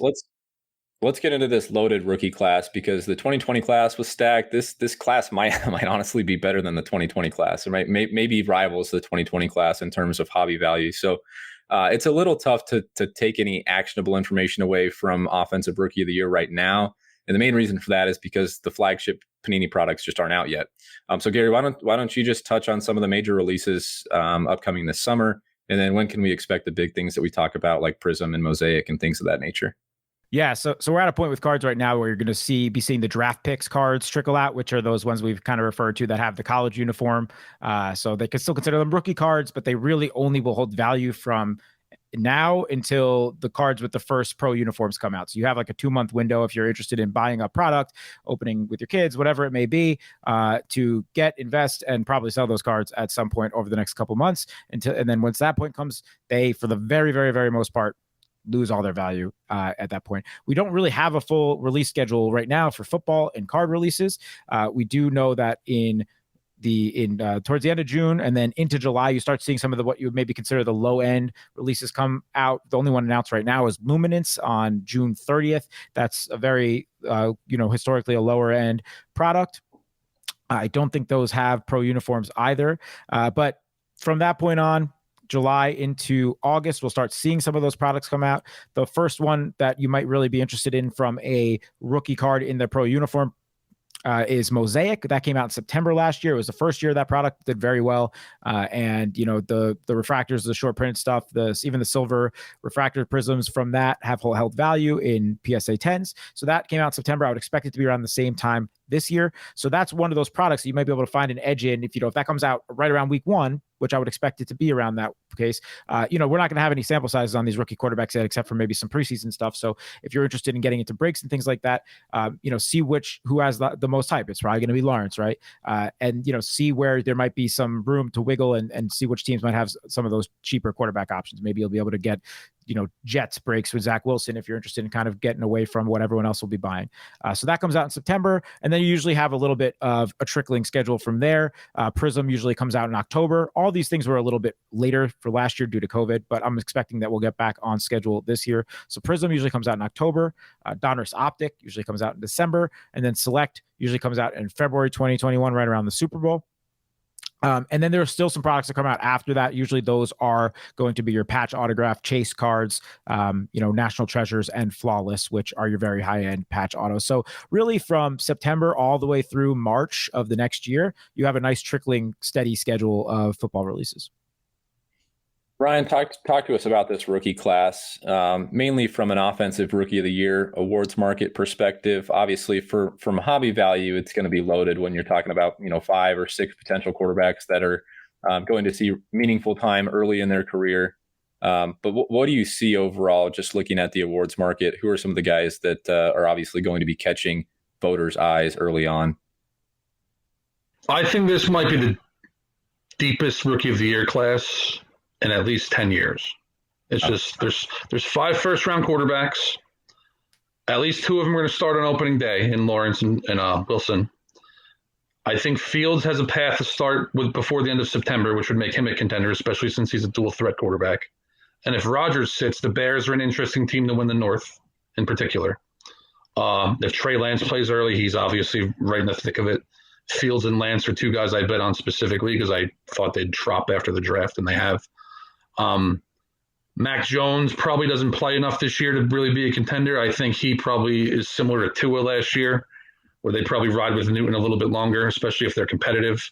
let's get into this loaded rookie class, because the 2020 class was stacked. This class might honestly be better than the 2020 class. It might maybe rivals the 2020 class in terms of hobby value. So it's a little tough to take any actionable information away from Offensive Rookie of the Year right now. And the main reason for that is because the flagship Panini products just aren't out yet. So Gary, why don't you just touch on some of the major releases upcoming this summer? And then when can we expect the big things that we talk about, like Prism and Mosaic and things of that nature? Yeah, so we're at a point with cards right now where you're going to be seeing the draft picks cards trickle out, which are those ones we've kind of referred to that have the college uniform. So they can still consider them rookie cards, but they really only will hold value from now until the cards with the first pro uniforms come out. So you have like a 2-month window if you're interested in buying a product, opening with your kids, whatever it may be, to invest, and probably sell those cards at some point over the next couple months. And then once that point comes, they, for the very, very, very most part, lose all their value at that point. We don't really have a full release schedule right now for football and card releases. We do know that towards the end of June and then into July, you start seeing some of what you would maybe consider the low end releases come out. The only one announced right now is Luminance on June 30th. That's a very, historically a lower end product. I don't think those have pro uniforms either. But from that point on, July into August, we'll start seeing some of those products come out. The first one that you might really be interested in from a rookie card in the pro uniform is Mosaic. That came out in September last year. It was the first year that product did very well. And the refractors, the short printed stuff, even the silver refractor prisms from that have held value in PSA 10s. So that came out in September. I would expect it to be around the same time this year. So that's one of those products that you might be able to find an edge in if that comes out right around week 1, which I would expect it to be around that case. We're not going to have any sample sizes on these rookie quarterbacks yet, except for maybe some preseason stuff. So if you're interested in getting into breaks and things like that, see who has the most hype. It's probably going to be Lawrence, right? And see where there might be some room to wiggle and see which teams might have some of those cheaper quarterback options. Maybe you'll be able to get Jets breaks with Zach Wilson if you're interested in kind of getting away from what everyone else will be buying. So that comes out in September, and then you usually have a little bit of a trickling schedule from there. Prism usually comes out in October. All these things were a little bit later for last year due to COVID, but I'm expecting that we'll get back on schedule this year. So Prism usually comes out in October. Donruss Optic usually comes out in December, and then Select usually comes out in February 2021, right around the Super Bowl. And then there are still some products that come out after that. Usually those are going to be your patch autograph, chase cards, National Treasures, and Flawless, which are your very high-end patch autos. So really from September all the way through March of the next year, you have a nice trickling, steady schedule of football releases. Ryan, talk to us about this rookie class, mainly from an offensive rookie of the year awards market perspective. Obviously, from hobby value, it's going to be loaded when you're talking about 5 or 6 potential quarterbacks that are going to see meaningful time early in their career. But what do you see overall, just looking at the awards market? Who are some of the guys that are obviously going to be catching voters' eyes early on? I think this might be the deepest rookie of the year class in at least 10 years. It's just there's 5 first-round quarterbacks. At least 2 of them are going to start on opening day in Lawrence and Wilson. I think Fields has a path to start before the end of September, which would make him a contender, especially since he's a dual-threat quarterback. And if Rodgers sits, the Bears are an interesting team to win the North in particular. If Trey Lance plays early, he's obviously right in the thick of it. Fields and Lance are 2 guys I bet on specifically because I thought they'd drop after the draft, and they have. Mac Jones probably doesn't play enough this year to really be a contender. I think he probably is similar to Tua last year, where they probably ride with Newton a little bit longer, especially if they're competitive.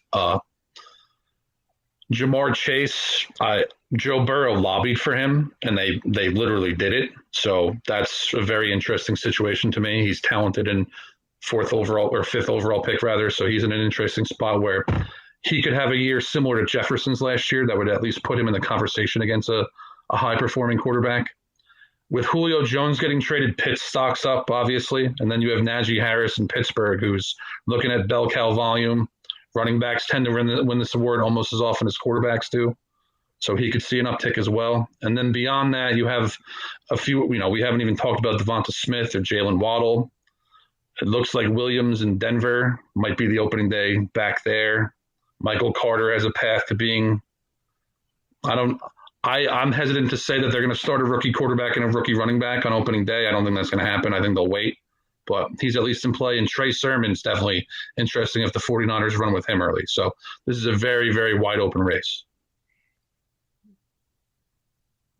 Jamar Chase, Joe Burrow lobbied for him, and they literally did it. So that's a very interesting situation to me. He's talented and 5th overall pick rather. So he's in an interesting spot where he could have a year similar to Jefferson's last year that would at least put him in the conversation against a high-performing quarterback. With Julio Jones getting traded, Pitt's stocks up, obviously. And then you have Najee Harris in Pittsburgh, who's looking at bell cow volume. Running backs tend to win this award almost as often as quarterbacks do. So he could see an uptick as well. And then beyond that, you have a few, we haven't even talked about Devonta Smith or Jalen Waddle. It looks like Williams in Denver might be the opening day back there. Michael Carter has a path to being, I'm hesitant to say that they're going to start a rookie quarterback and a rookie running back on opening day. I don't think that's going to happen. I think they'll wait, but he's at least in play. And Trey Sermon's definitely interesting if the 49ers run with him early. So this is a very, very wide open race.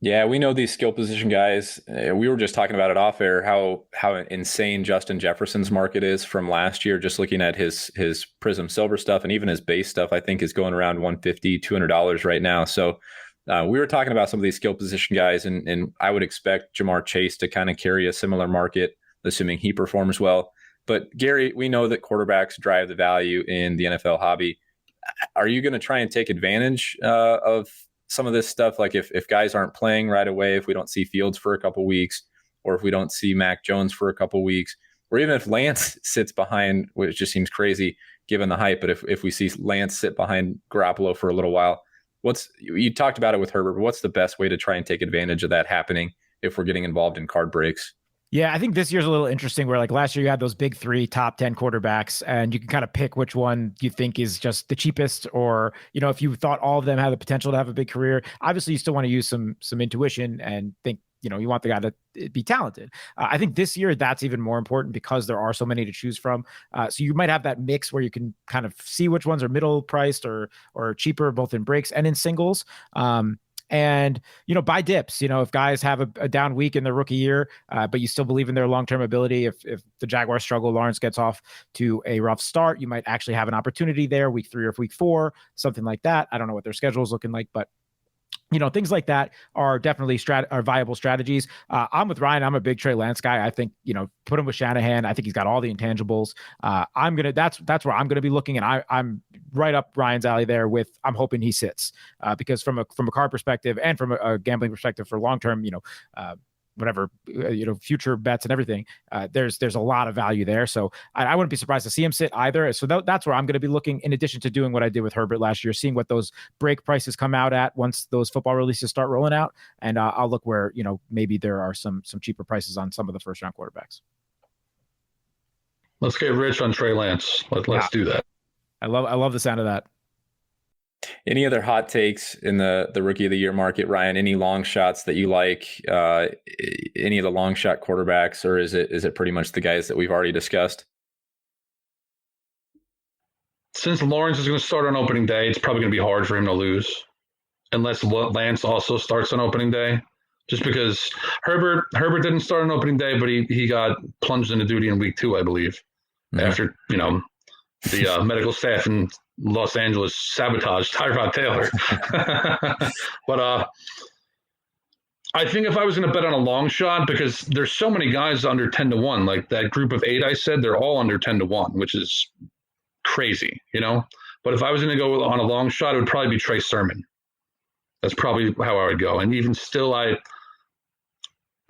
Yeah, we know these skill position guys. We were just talking about it off air, how insane Justin Jefferson's market is from last year. Just looking at his Prism Silver stuff and even his base stuff, I think is going around $150, $200 right now. So we were talking about some of these skill position guys, and I would expect Jamar Chase to kind of carry a similar market, assuming he performs well. But Gary, we know that quarterbacks drive the value in the NFL hobby. Are you going to try and take advantage of some of this stuff? Like if guys aren't playing right away, if we don't see Fields for a couple weeks, or if we don't see Mac Jones for a couple weeks, or even if Lance sits behind, which just seems crazy given the hype, but if we see Lance sit behind Garoppolo for a little while, you talked about it with Herbert, but what's the best way to try and take advantage of that happening if we're getting involved in card breaks? Yeah, I think this year's a little interesting where like last year you had those big 3 top 10 quarterbacks and you can kind of pick which one you think is just the cheapest, or, if you thought all of them had the potential to have a big career. Obviously you still want to use some intuition and think, you want the guy to be talented. I think this year that's even more important because there are so many to choose from. So you might have that mix where you can kind of see which ones are middle priced or cheaper, both in breaks and in singles. And, buy dips, if guys have a down week in their rookie year, but you still believe in their long-term ability. If the Jaguars struggle, Lawrence gets off to a rough start, you might actually have an opportunity there week 3 or week 4, something like that. I don't know what their schedule is looking like, but Things like that are definitely are viable strategies. I'm with Ryan. I'm a big Trey Lance guy. I think, put him with Shanahan. I think he's got all the intangibles. That's where I'm gonna be looking, and I'm right up Ryan's alley there with, I'm hoping he sits, because from a card perspective and from a gambling perspective for long term, whatever, future bets and everything, there's a lot of value there. So I wouldn't be surprised to see him sit either. So that's where I'm going to be looking, in addition to doing what I did with Herbert last year, seeing what those break prices come out at once those football releases start rolling out. And I'll look where, maybe there are some cheaper prices on some of the first round quarterbacks. Let's get rich on Trey Lance. Let's do that. I love the sound of that. Any other hot takes in the rookie of the year market, Ryan? Any long shots that you like? Any of the long shot quarterbacks, or is it pretty much the guys that we've already discussed? Since Lawrence is going to start on opening day, it's probably going to be hard for him to lose, unless Lance also starts on opening day. Just because Herbert didn't start on opening day, but he got plunged into duty in week 2, I believe, after the medical staff in Los Angeles sabotaged Tyrod Taylor. But I think if I was going to bet on a long shot, because there's so many guys under 10-1, like that group of 8 I said, they're all under 10-1, which is crazy, But if I was going to go on a long shot, it would probably be Trey Sermon. That's probably how I would go. And even still, I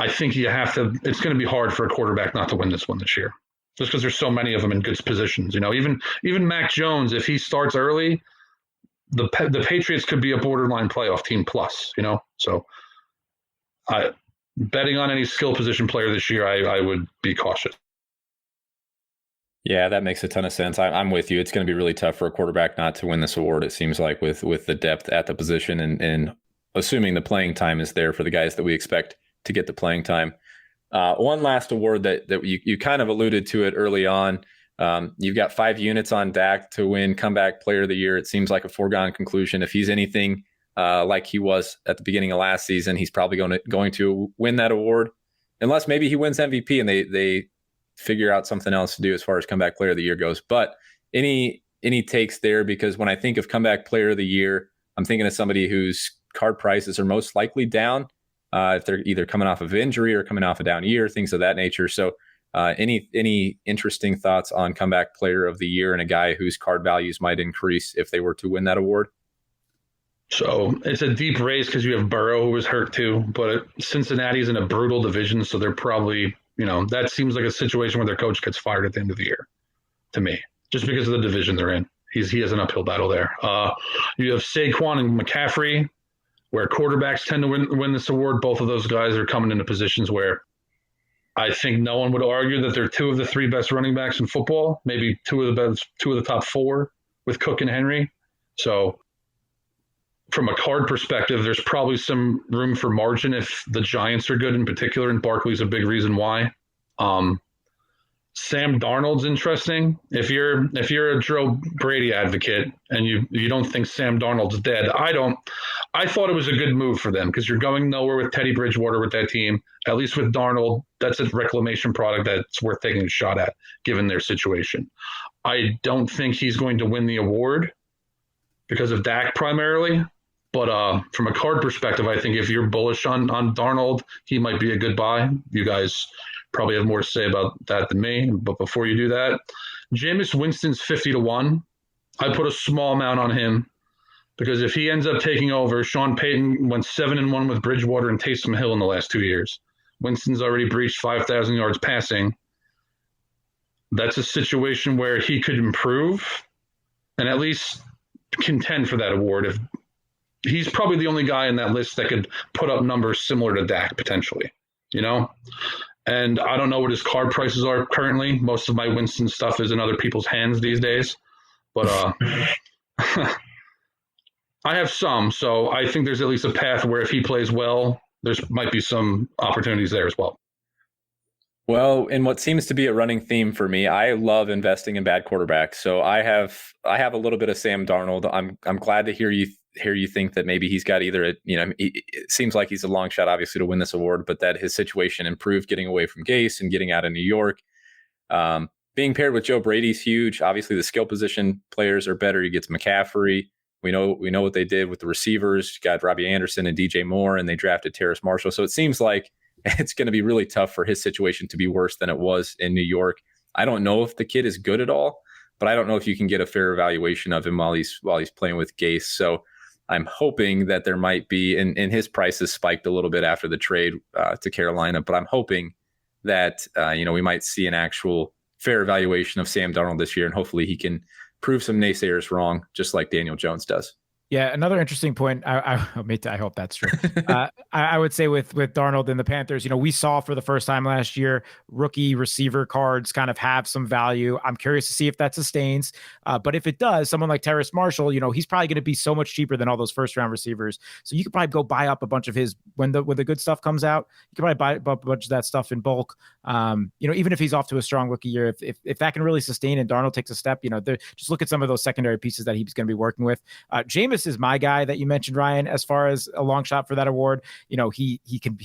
think it's going to be hard for a quarterback not to win this one this year, just because there's so many of them in good positions. Even Mac Jones, if he starts early, the Patriots could be a borderline playoff team plus, So betting on any skill position player this year, I would be cautious. Yeah, that makes a ton of sense. I'm with you. It's going to be really tough for a quarterback not to win this award, it seems like, with the depth at the position and assuming the playing time is there for the guys that we expect to get the playing time. One last award that you kind of alluded to it early on. You've got 5 units on Dak to win comeback player of the year. It seems like a foregone conclusion. If he's anything like he was at the beginning of last season, he's probably going to win that award, unless maybe he wins MVP and they figure out something else to do as far as comeback player of the year goes. But any takes there? Because when I think of comeback player of the year, I'm thinking of somebody whose card prices are most likely down, if they're either coming off of injury or coming off a down year, things of that nature. So any interesting thoughts on comeback player of the year and a guy whose card values might increase if they were to win that award? So it's a deep race because you have Burrow, who was hurt too, but Cincinnati's in a brutal division, so they're probably, that seems like a situation where their coach gets fired at the end of the year, to me, just because of the division they're in. He has an uphill battle there. You have Saquon and McCaffrey, where quarterbacks tend to win this award. Both of those guys are coming into positions where I think no one would argue that they're 2 of the 3 best running backs in football, maybe 2 of the top 4 with Cook and Henry. So from a card perspective, there's probably some room for margin if the Giants are good in particular, and Barkley's a big reason why. Sam Darnold's interesting. If you're a Joe Brady advocate and you don't think Sam Darnold's dead, I thought it was a good move for them because you're going nowhere with Teddy Bridgewater with that team. At least with Darnold, that's a reclamation product that's worth taking a shot at given their situation. I don't think he's going to win the award because of Dak primarily. But from a card perspective, I think if you're bullish on Darnold, he might be a good buy. You guys probably have more to say about that than me. But before you do that, Jameis Winston's 50-1. I put a small amount on him because if he ends up taking over, Sean Payton went 7-1 with Bridgewater and Taysom Hill in the last 2 years. Winston's already breached 5,000 yards passing. That's a situation where he could improve and at least contend for that award. If he's probably the only guy in that list that could put up numbers similar to Dak potentially, And I don't know what his card prices are currently. Most of my Winston stuff is in other people's hands these days. But I have some, so I think there's at least a path where if he plays well, there's might be some opportunities there as well. Well, in what seems to be a running theme for me, I love investing in bad quarterbacks. So I have a little bit of Sam Darnold. I'm glad to hear you think that maybe he's got either it seems like he's a long shot obviously to win this award, but that his situation improved getting away from Gase and getting out of New York. Being paired with Joe Brady's huge. Obviously the skill position players are better. He gets McCaffrey. We know what they did with the receivers. Got Robbie Anderson and DJ Moore, and they drafted Terrace Marshall. So it seems like it's going to be really tough for his situation to be worse than it was in New York. I don't know if the kid is good at all, but I don't know if you can get a fair evaluation of him while he's playing with Gase. So I'm hoping that there might be, and his prices spiked a little bit after the trade to Carolina, but I'm hoping that we might see an actual fair evaluation of Sam Darnold this year, and hopefully he can prove some naysayers wrong, just like Daniel Jones does. Yeah, another interesting point. I hope that's true. I would say with Darnold and the Panthers, we saw for the first time last year, rookie receiver cards kind of have some value. I'm curious to see if that sustains. But if it does, someone like Terrace Marshall, he's probably going to be so much cheaper than all those first round receivers. So you could probably go buy up a bunch of his when the good stuff comes out. You could probably buy up a bunch of that stuff in bulk. Even if he's off to a strong rookie year, if that can really sustain and Darnold takes a step, just look at some of those secondary pieces that he's going to be working with. Jameis is my guy that you mentioned, Ryan, as far as a long shot for that award. We know he can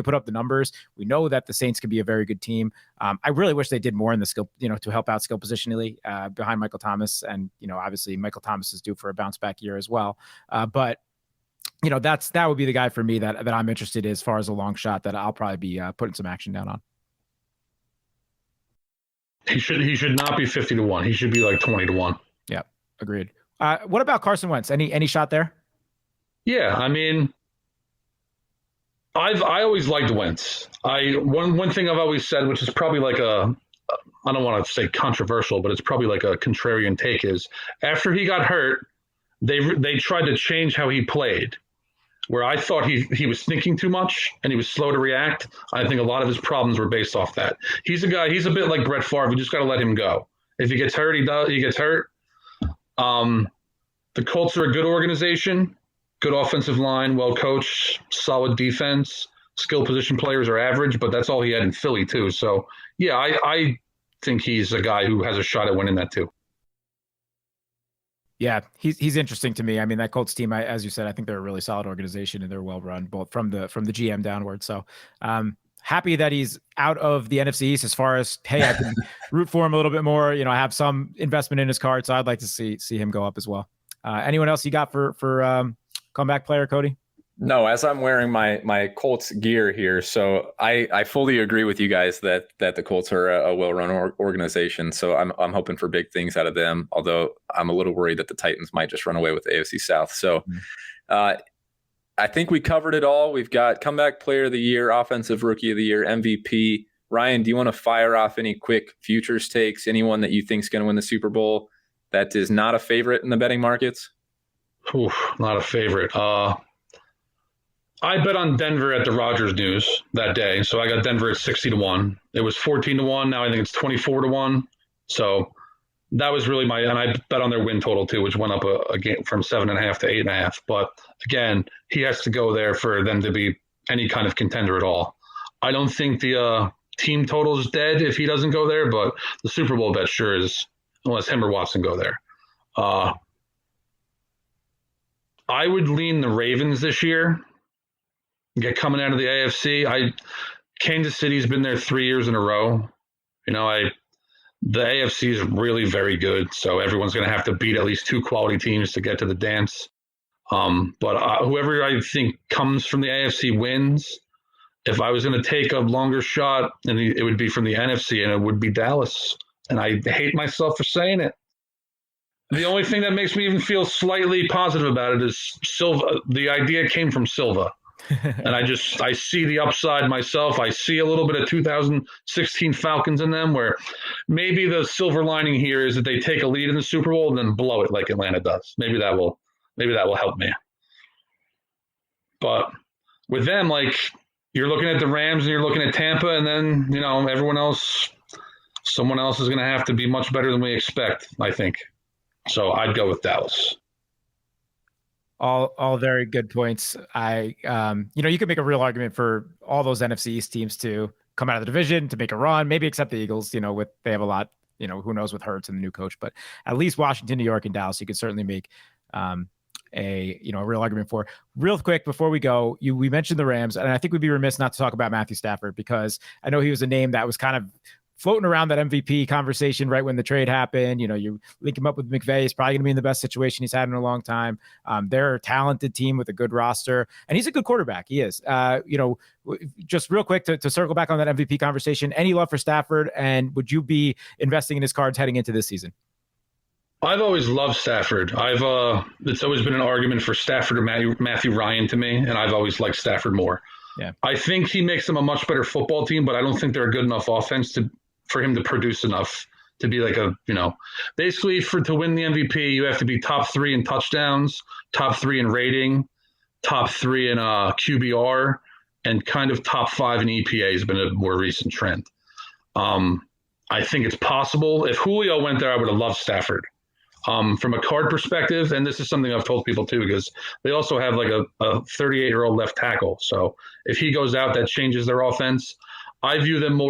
put up the numbers. We know that the Saints can be a very good team. I really wish they did more in the skill, to help out skill positionally behind Michael Thomas. And, obviously Michael Thomas is due for a bounce back year as well. But that would be the guy for me that I'm interested in as far as a long shot that I'll probably be putting some action down on. He should not be 50-1. He should be like 20-1. Yeah, agreed. What about Carson Wentz? Any shot there? Yeah, I mean, I always liked Wentz. One thing I've always said, which is probably like I don't want to say controversial, but it's probably like a contrarian take, is after he got hurt, they tried to change how he played. Where I thought he was thinking too much and he was slow to react. I think a lot of his problems were based off that. He's a bit like Brett Favre. You just got to let him go. If he gets hurt, he gets hurt. The Colts are a good organization, good offensive line, well coached, solid defense. Skill position players are average, but that's all he had in Philly too. So yeah, I think he's a guy who has a shot at winning that too. Yeah, he's interesting to me. I mean, that Colts team, as you said, I think they're a really solid organization and they're well run, both from the GM downward. So happy that he's out of the NFC East as far as, hey, I can root for him a little bit more. I have some investment in his card, so I'd like to see him go up as well. Anyone else you got for comeback player, Cody? No, as I'm wearing my Colts gear here, so I fully agree with you guys that the Colts are a well-run organization. So I'm hoping for big things out of them. Although I'm a little worried that the Titans might just run away with the AFC South. So I think we covered it all. We've got comeback player of the year, offensive rookie of the year, MVP. Ryan, do you want to fire off any quick futures takes? Anyone that you think is going to win the Super Bowl that is not a favorite in the betting markets? Ooh, not a favorite. I bet on Denver at the Rodgers news that day. So I got Denver at 60-1. It was 14-1. Now I think it's 24-1. So that was really and I bet on their win total too, which went up a game from 7.5 to 8.5. But again, he has to go there for them to be any kind of contender at all. I don't think the team total is dead if he doesn't go there, but the Super Bowl bet sure is, unless him or Watson go there. I would lean the Ravens this year. Get coming out of the AFC. Kansas City's been there 3 years in a row. The AFC is really very good, so everyone's going to have to beat at least two quality teams to get to the dance. But whoever I think comes from the AFC wins. If I was going to take a longer shot, and it would be from the NFC, and it would be Dallas. And I hate myself for saying it. The only thing that makes me even feel slightly positive about it is Silva. The idea came from Silva. And I see the upside myself. I see a little bit of 2016 Falcons in them, where maybe the silver lining here is that they take a lead in the Super Bowl and then blow it like Atlanta does. Maybe that will help me. But with them, like, you're looking at the Rams and you're looking at Tampa, and then, someone else is going to have to be much better than we expect, I think. So I'd go with Dallas. All very good points. You could make a real argument for all those NFC East teams to come out of the division, to make a run, maybe except the Eagles, they have a lot, who knows with Hurts and the new coach, but at least Washington, New York, and Dallas, you could certainly make a real argument for. Real quick before we go, we mentioned the Rams, and I think we'd be remiss not to talk about Matthew Stafford, because I know he was a name that was kind of floating around that MVP conversation right when the trade happened. You link him up with McVay. He's probably going to be in the best situation he's had in a long time. They're a talented team with a good roster, and he's a good quarterback. He is. Just real quick to circle back on that MVP conversation, any love for Stafford, and would you be investing in his cards heading into this season? I've always loved Stafford. It's always been an argument for Stafford or Matthew Ryan to me, and I've always liked Stafford more. Yeah. I think he makes them a much better football team, but I don't think they're a good enough offense for him to produce enough to be like basically to win the MVP, you have to be top 3 in touchdowns, top 3 in rating, top 3 in QBR, and kind of top 5 in EPA has been a more recent trend. I think it's possible. If Julio went there, I would have loved Stafford. From a card perspective, and this is something I've told people too, because they also have like a 38-year-old left tackle. So if he goes out, that changes their offense. I view them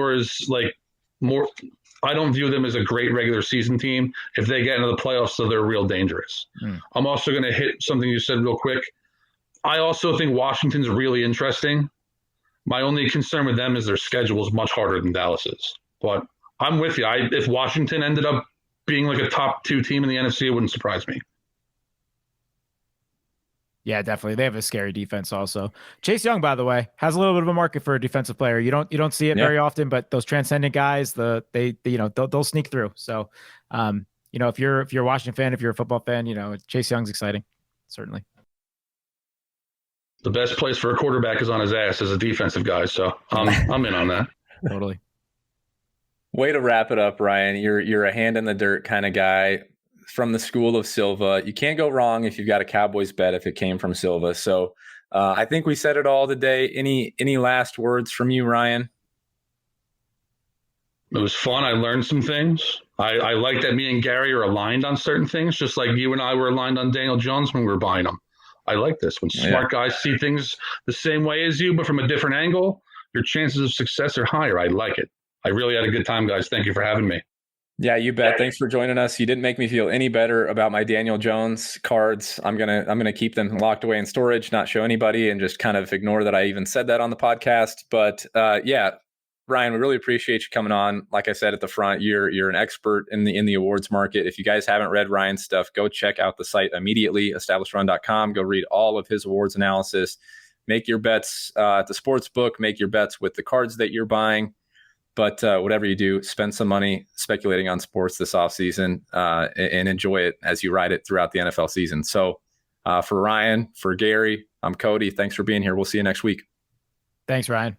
I don't view them as a great regular season team. If they get into the playoffs, so they're real dangerous. I'm also going to hit something you said real quick. I also think Washington's really interesting. My only concern with them is their schedule is much harder than Dallas's. But I'm with you. If Washington ended up being like a top 2 team in the NFC, it wouldn't surprise me. Yeah, definitely. They have a scary defense also. Chase Young, by the way, has a little bit of a market for a defensive player. You don't see it very often, but those transcendent guys, they'll sneak through. So, if you're a Washington fan, if you're a football fan, Chase Young's exciting. Certainly. The best place for a quarterback is on his ass as a defensive guy. So I'm in on that. Totally. Way to wrap it up, Ryan. You're a hand in the dirt kind of guy from the school of Silva. You can't go wrong if you've got a Cowboys bet if it came from Silva. So I think we said it all today. Any last words from you, Ryan? It was fun. I learned some things. I like that me and Gary are aligned on certain things, just like you and I were aligned on Daniel Jones when we were buying him. I like this. When smart guys see things the same way as you, but from a different angle, your chances of success are higher. I like it. I really had a good time, guys. Thank you for having me. Yeah, you bet. Thanks for joining us. You didn't make me feel any better about my Daniel Jones cards. I'm gonna keep them locked away in storage, not show anybody, and just kind of ignore that I even said that on the podcast. But Ryan, we really appreciate you coming on. Like I said at the front, you're an expert in the awards market. If you guys haven't read Ryan's stuff, go check out the site immediately, establishedrun.com. Go read all of his awards analysis. Make your bets at the sports book. Make your bets with the cards that you're buying. But whatever you do, spend some money speculating on sports this offseason and enjoy it as you ride it throughout the NFL season. So for Ryan, for Gary, I'm Cody. Thanks for being here. We'll see you next week. Thanks, Ryan.